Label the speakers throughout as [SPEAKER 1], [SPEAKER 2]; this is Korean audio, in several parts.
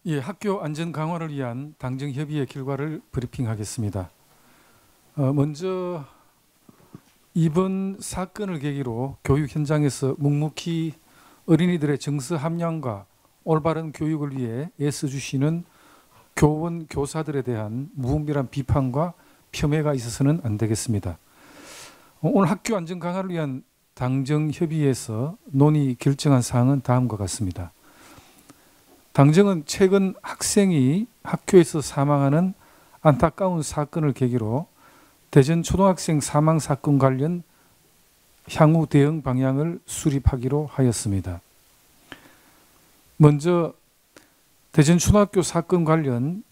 [SPEAKER 1] 예, 학교 안전 강화를 위한 당정 협의회 결과를 브리핑하겠습니다. 먼저 이번 사건을 계기로 교육 현장에서 묵묵히 어린이들의 정서 함양과 올바른 교육을 위해 애써주시는 교원, 교사들에 대한 무분별한 비판과 폄훼가 있어서는 안 되겠습니다. 오늘 학교 안전 강화를 위한 당정 협의회에서 논의 결정한 사항은 다음과 같습니다. 당정은 최근 학생이 학교에서 사망하는 안타까운 사건을 계기로 대전 초등학생 사망 사건 관련 향후 대응 방향을 수립하기로 하였습니다. 먼저 대전 초등학교 사건 관련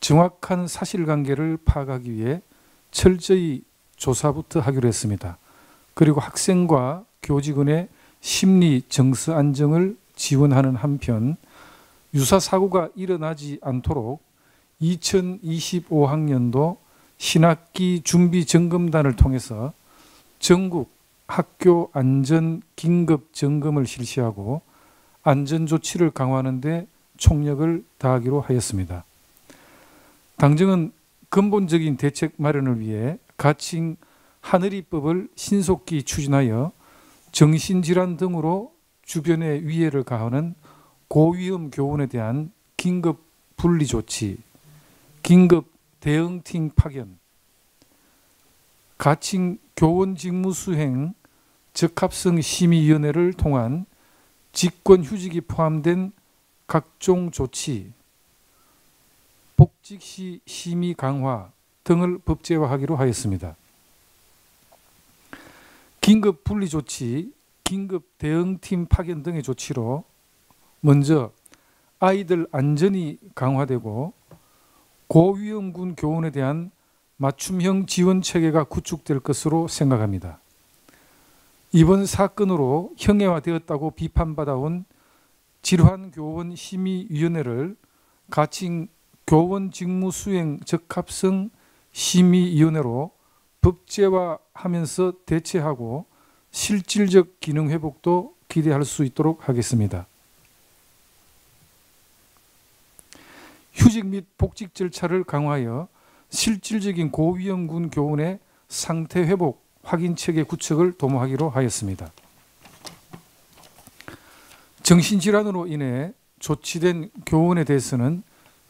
[SPEAKER 1] 정확한 사실관계를 파악하기 위해 철저히 조사부터 하기로 했습니다. 그리고 학생과 교직원의 심리 정서 안정을 지원하는 한편 유사 사고가 일어나지 않도록 2025학년도 신학기 준비 점검단을 통해서 전국 학교 안전 긴급 점검을 실시하고 안전 조치를 강화하는 데 총력을 다하기로 하였습니다. 당정은 근본적인 대책 마련을 위해 가칭 하늘이법을 신속히 추진하여 정신질환 등으로 주변에 위해를 가하는 고위험 교원에 대한 긴급 분리 조치, 긴급 대응팀 파견, 가칭 교원 직무 수행 적합성 심의위원회를 통한 직권휴직이 포함된 각종 조치, 복직시 심의 강화 등을 법제화하기로 하였습니다. 긴급 분리 조치, 긴급 대응팀 파견 등의 조치로 먼저 아이들 안전이 강화되고 고위험군 교원에 대한 맞춤형 지원 체계가 구축될 것으로 생각합니다. 이번 사건으로 형해화되었다고 비판받아온 질환교원 심의위원회를 가칭 교원 직무 수행 적합성 심의위원회로 법제화하면서 대체하고 실질적 기능 회복도 기대할 수 있도록 하겠습니다. 휴직 및 복직 절차를 강화하여 실질적인 고위험군 교원의 상태 회복 확인 체계 구축을 도모하기로 하였습니다. 정신질환으로 인해 조치된 교원에 대해서는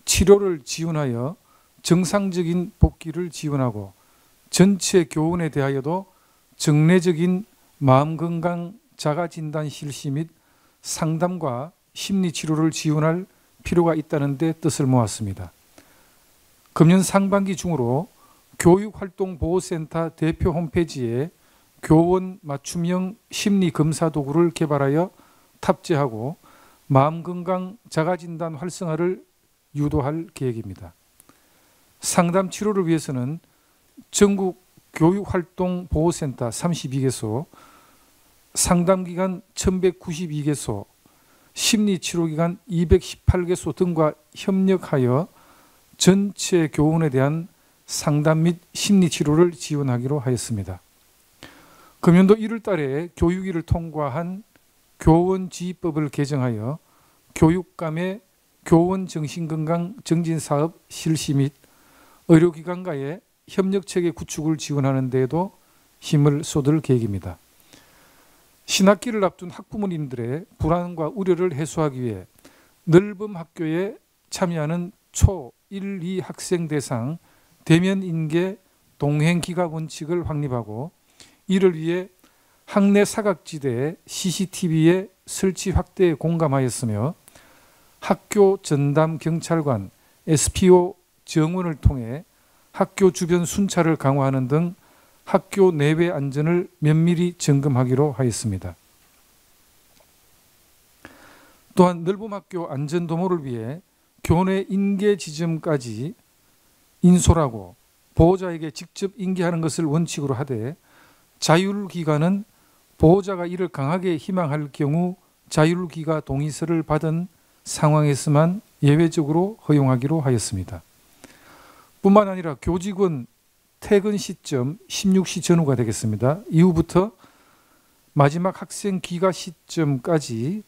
[SPEAKER 1] 치료를 지원하여 정상적인 복귀를 지원하고 전체 교원에 대하여도 정례적인 마음건강 자가진단 실시 및 상담과 심리치료를 지원할 필요가 있다는 데 뜻을 모았습니다. 금년 상반기 중으로 교육활동보호센터 대표 홈페이지에 교원 맞춤형 심리검사 도구를 개발하여 탑재하고 마음건강 자가진단 활성화를 유도할 계획입니다. 상담 치료를 위해서는 전국 교육활동보호센터 32개소, 상담기관 1192개소, 심리치료기관 218개소 등과 협력하여 전체 교원에 대한 상담 및 심리치료를 지원하기로 하였습니다. 금년도 1월 달에 교육위를 통과한 교원지휘법을 개정하여 교육감의 교원 정신건강 정진사업 실시 및 의료기관과의 협력체계 구축을 지원하는 데에도 힘을 쏟을 계획입니다. 신학기를 앞둔 학부모님들의 불안과 우려를 해소하기 위해 넓은 학교에 참여하는 초 1, 2 학생 대상 대면 인계 동행 기가 원칙을 확립하고 이를 위해 학내 사각지대에 CCTV의 설치 확대에 공감하였으며 학교 전담 경찰관 SPO 정원을 통해 학교 주변 순찰을 강화하는 등 학교 내외 안전을 면밀히 점검하기로 하였습니다. 또한 넓음학교 안전도모를 위해 교내 인계 지점까지 인솔하고 보호자에게 직접 인계하는 것을 원칙으로 하되 자율기관은 보호자가 이를 강하게 희망할 경우 자율기가 동의서를 받은 상황에서만 예외적으로 허용하기로 하였습니다. 뿐만 아니라 교직원 퇴근 시점 16시 전후가 되겠습니다. 이후부터 마지막 학생 귀가 시점까지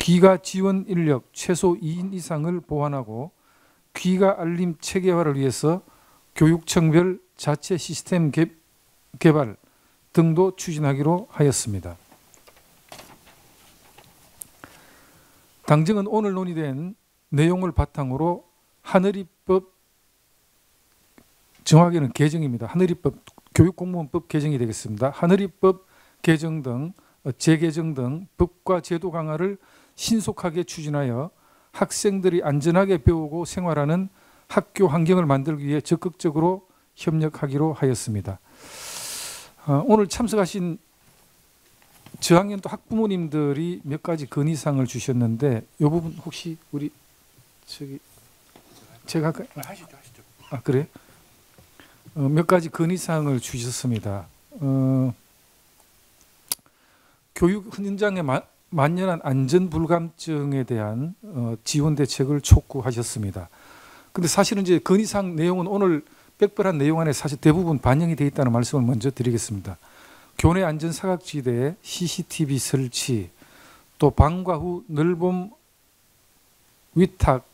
[SPEAKER 1] 귀가 지원 인력 최소 2인 이상을 보완하고 귀가 알림 체계화를 위해서 교육청별 자체 시스템 개발 등도 추진하기로 하였습니다. 당정은 오늘 논의된 내용을 바탕으로 하늘이법, 정확하게는 개정입니다. 하늘이법 교육공무원법 개정이 되겠습니다. 하늘이법 개정 등 재개정 등 법과 제도 강화를 신속하게 추진하여 학생들이 안전하게 배우고 생활하는 학교 환경을 만들기 위해 적극적으로 협력하기로 하였습니다. 오늘 참석하신 저학년 또 학부모님들이 몇 가지 건의사항을 주셨는데 이 부분 혹시 우리 제가
[SPEAKER 2] 하시죠.
[SPEAKER 1] 아 그래? 몇 가지 건의사항을 주셨습니다. 교육 현장의 만연한 안전 불감증에 대한 지원 대책을 촉구하셨습니다. 근데 사실은 이제 건의사항 내용은 오늘 빽빽한 내용 안에 사실 대부분 반영이 되어 있다는 말씀을 먼저 드리겠습니다. 교내 안전 사각지대에 CCTV 설치, 또 방과 후 늘봄 위탁,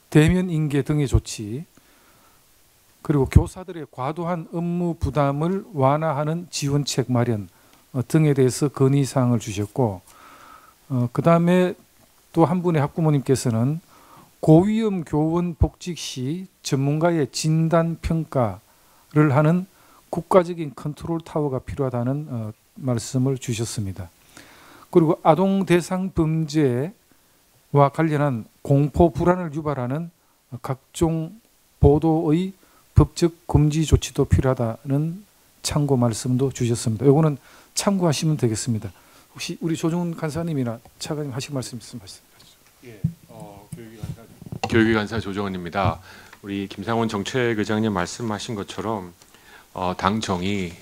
[SPEAKER 1] 대면 인계 등의 조치, 그리고 교사들의 과도한 업무 부담을 완화하는 지원책 마련 등에 대해서 건의사항을 주셨고, 그 다음에 또 한 분의 학부모님께서는 고위험 교원 복직 시 전문가의 진단 평가를 하는 국가적인 컨트롤 타워가 필요하다는 말씀을 주셨습니다. 그리고 아동 대상 범죄와 관련한 공포 불안을 유발하는 각종 보도의 법적 금지 조치도 필요하다는 참고 말씀도 주셨습니다. 이거는 참고하시면 되겠습니다. 혹시 우리 조정훈 간사님이나 차관님 하실 말씀 있으면 말씀하시죠.
[SPEAKER 2] 예, 교육위간사 조정원입니다. 우리 김상원 정책의장님 말씀하신 것처럼 당정이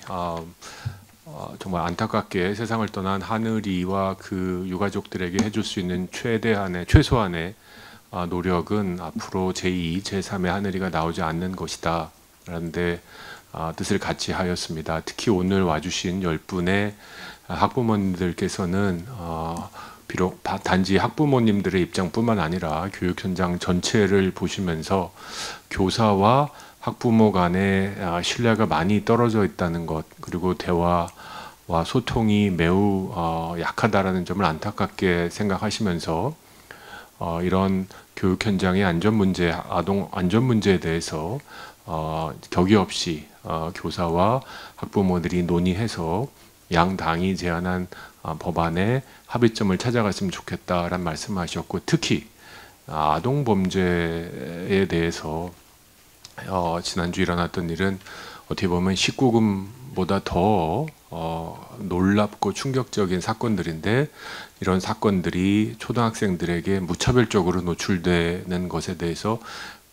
[SPEAKER 2] 정말 안타깝게 세상을 떠난 하늘이와 그 유가족들에게 해줄 수 있는 최소한의 노력은 앞으로 제2, 제3의 하늘이가 나오지 않는 것이다 라는데 뜻을 같이 하였습니다. 특히 오늘 와주신 10분의 학부모님들께서는 비록 단지 학부모님들의 입장뿐만 아니라 교육 현장 전체를 보시면서 교사와 학부모 간의 신뢰가 많이 떨어져 있다는 것, 그리고 대화와 소통이 매우 약하다라는 점을 안타깝게 생각하시면서 이런 교육 현장의 안전 문제, 아동 안전 문제에 대해서 격의 없이 교사와 학부모들이 논의해서 양당이 제안한 법안의 합의점을 찾아갔으면 좋겠다라는 말씀하셨고, 특히 아동 범죄에 대해서 지난주 일어났던 일은 어떻게 보면 19금보다 더 놀랍고 충격적인 사건들인데, 이런 사건들이 초등학생들에게 무차별적으로 노출되는 것에 대해서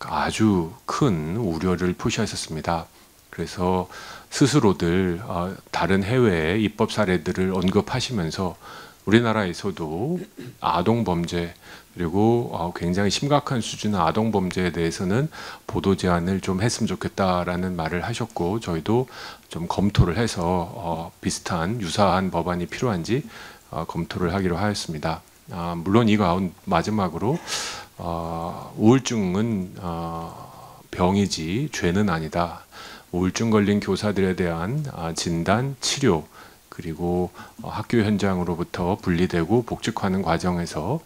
[SPEAKER 2] 아주 큰 우려를 표시하셨습니다. 그래서 스스로들 다른 해외의 입법 사례들을 언급하시면서 우리나라에서도 아동 범죄, 그리고 굉장히 심각한 수준의 아동 범죄에 대해서는 보도 제한을 좀 했으면 좋겠다라는 말을 하셨고, 저희도 좀 검토를 해서 비슷한 유사한 법안이 필요한지 검토를 하기로 하였습니다. 물론 이거 마지막으로 우울증은 병이지 죄는 아니다. 우울증 걸린 교사들에 대한 진단, 치료, 그리고 학교 현장으로부터 분리되고 복직하는 과정에서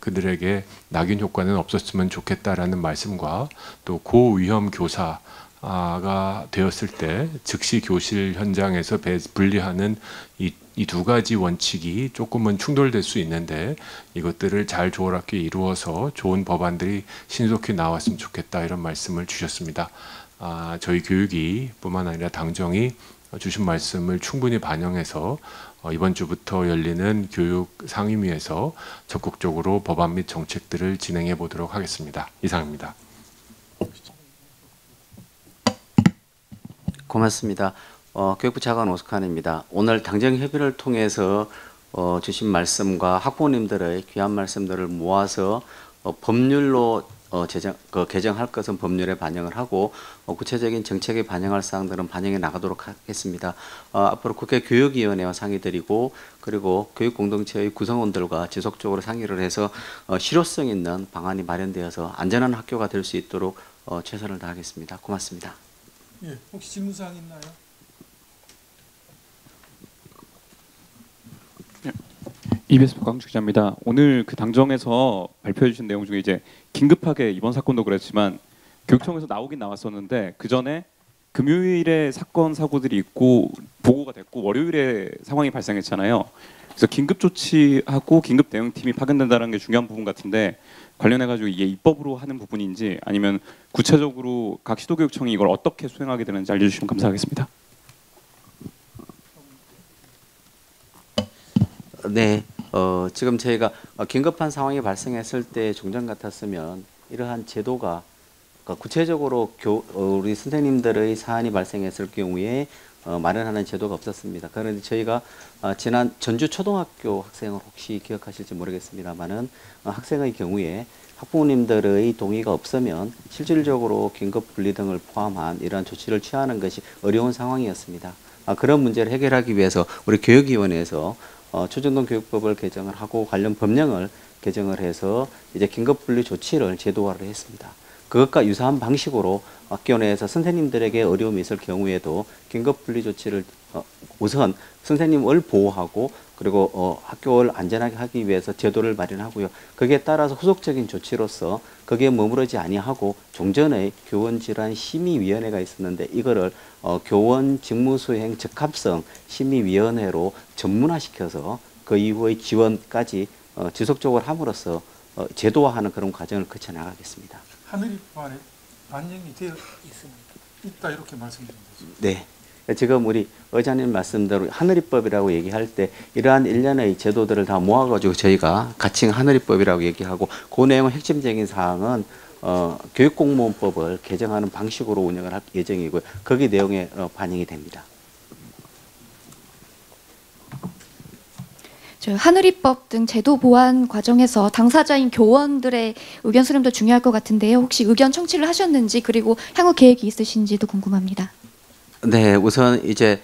[SPEAKER 2] 그들에게 낙인 효과는 없었으면 좋겠다라는 말씀과, 또 고위험 교사가 되었을 때 즉시 교실 현장에서 분리하는 이 두 가지 원칙이 조금은 충돌될 수 있는데, 이것들을 잘 조화롭게 이루어서 좋은 법안들이 신속히 나왔으면 좋겠다, 이런 말씀을 주셨습니다. 저희 교육이 뿐만 아니라 당정이 주신 말씀을 충분히 반영해서 이번 주부터 열리는 교육 상임위에서 적극적으로 법안 및 정책들을 진행해 보도록 하겠습니다. 이상입니다.
[SPEAKER 3] 고맙습니다. 교육부 차관 오스칸입니다. 오늘 당정협의를 통해서 주신 말씀과 학부모님들의 귀한 말씀들을 모아서 법률로 개정할 것은 법률에 반영을 하고 구체적인 정책에 반영할 사항들은 반영해 나가도록 하겠습니다. 앞으로 국회 교육위원회와 상의드리고 그리고 교육공동체의 구성원들과 지속적으로 상의를 해서 실효성 있는 방안이 마련되어서 안전한 학교가 될 수 있도록 최선을 다하겠습니다. 고맙습니다.
[SPEAKER 1] 예, 혹시 질문사항 있나요?
[SPEAKER 4] EBS 박광주 기자입니다. 오늘 그 당정에서 발표해 주신 내용 중에 이제 긴급하게 이번 사건도 그랬지만 교육청에서 나오긴 나왔었는데 그 전에 금요일에 사건 사고들이 있고 보고가 됐고 월요일에 상황이 발생했잖아요. 그래서 긴급 조치하고 긴급 대응팀이 파견된다는 게 중요한 부분 같은데 관련해 가지고 이게 입법으로 하는 부분인지 아니면 구체적으로 각 시도교육청이 이걸 어떻게 수행하게 되는지 알려주시면 감사하겠습니다.
[SPEAKER 3] 네, 지금 저희가 긴급한 상황이 발생했을 때 종전 같았으면 이러한 제도가 구체적으로 우리 선생님들의 사안이 발생했을 경우에 마련하는 제도가 없었습니다. 그런데 저희가 지난 전주 초등학교 학생을 혹시 기억하실지 모르겠습니다만은 학생의 경우에 학부모님들의 동의가 없으면 실질적으로 긴급 분리 등을 포함한 이러한 조치를 취하는 것이 어려운 상황이었습니다. 그런 문제를 해결하기 위해서 우리 교육위원회에서 초중등 교육법을 개정을 하고 관련 법령을 개정을 해서 이제 긴급 분리 조치를 제도화를 했습니다. 그것과 유사한 방식으로 학교 내에서 선생님들에게 어려움이 있을 경우에도 긴급 분리 조치를 우선 선생님을 보호하고 그리고 학교를 안전하게 하기 위해서 제도를 마련하고요. 거기에 따라서 후속적인 조치로서 거기에 머무르지 아니하고 종전에 교원질환 심의위원회가 있었는데 이거를 교원 직무수행 적합성 심의위원회로 전문화시켜서 그 이후의 지원까지 지속적으로 함으로써 제도화하는 그런 과정을 거쳐 나가겠습니다.
[SPEAKER 1] 하늘입법안에 반영이 되어 있다 이렇게 말씀드린 거죠.
[SPEAKER 3] 네. 지금 우리 의장님 말씀대로 하늘입법이라고 얘기할 때 이러한 일련의 제도들을 다 모아가지고 저희가 가칭 하늘입법이라고 얘기하고 그 내용의 핵심적인 사항은 교육공무원법을 개정하는 방식으로 운영을 할 예정이고요. 거기 내용에 반영이 됩니다.
[SPEAKER 5] 하늘입법 등 제도 보완 과정에서 당사자인 교원들의 의견 수렴도 중요할 것 같은데요. 혹시 의견 청취를 하셨는지 그리고 향후 계획이 있으신지도 궁금합니다.
[SPEAKER 3] 네, 우선 이제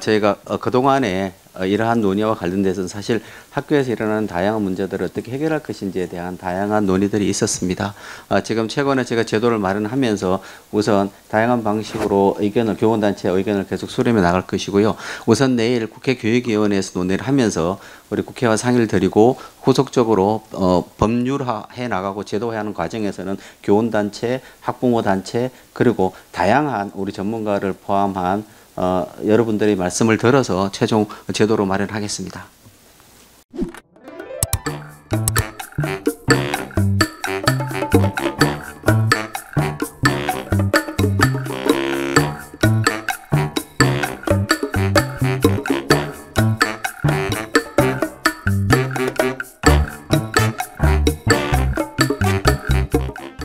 [SPEAKER 3] 저희가 그동안에 이러한 논의와 관련돼서는 사실 학교에서 일어나는 다양한 문제들을 어떻게 해결할 것인지에 대한 다양한 논의들이 있었습니다. 지금 최근에 제가 제도를 마련하면서 우선 다양한 방식으로 교원단체 의견을 계속 수렴해 나갈 것이고요. 우선 내일 국회 교육위원회에서 논의를 하면서 우리 국회와 상의를 드리고 후속적으로 법률화해 나가고 제도화하는 과정에서는 교원단체, 학부모단체 그리고 다양한 우리 전문가를 포함한 여러분들의 말씀을 들어서 최종 제도로 마련하겠습니다.